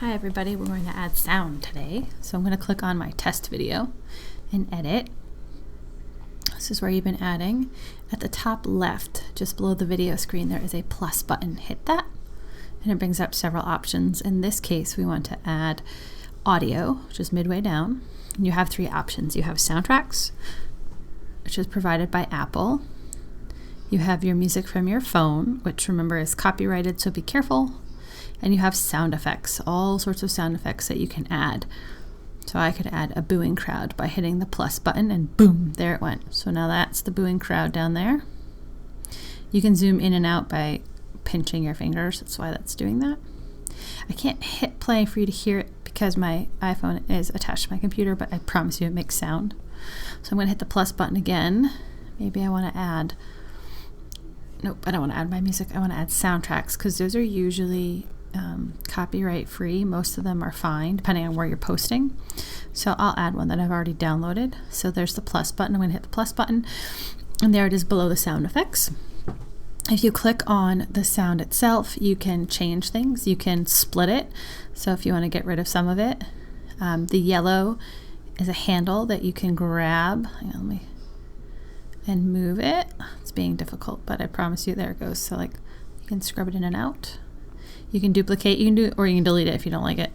Hi everybody, we're going to add sound today. So I'm going to click on my test video and edit. This is where you've been adding. At the top left, just below the video screen, there is a plus button. Hit that and it brings up several options. In this case, we want to add audio, which is midway down. And you have three options. You have soundtracks, which is provided by Apple. You have your music from your phone, which remember is copyrighted, so be careful. And you have sound effects, all sorts of sound effects that you can add. So I could add a booing crowd by hitting the plus button and boom, there it went. So now that's the booing crowd down there. You can zoom in and out by pinching your fingers. That's why that's doing that. I can't hit play for you to hear it because my iPhone is attached to my computer, but I promise you it makes sound. So I'm going to hit the plus button again. Maybe I want to add, nope, I don't want to add my music. I want to add soundtracks because those are usually copyright free. Most of them are fine depending on where you're posting. So I'll add one that I've already downloaded. So there's the plus button. I'm going to hit the plus button and there it is below the sound effects. If you click on the sound itself, you can change things. You can split it. So if you want to get rid of some of it, the yellow is a handle that you can grab. Hang on, and move it. It's being difficult, but I promise you, there it goes. So like you can scrub it in and out. You can duplicate, you can do, or you can delete it if you don't like it.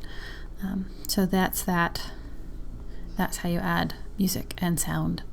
So that's that. That's how you add music and sound.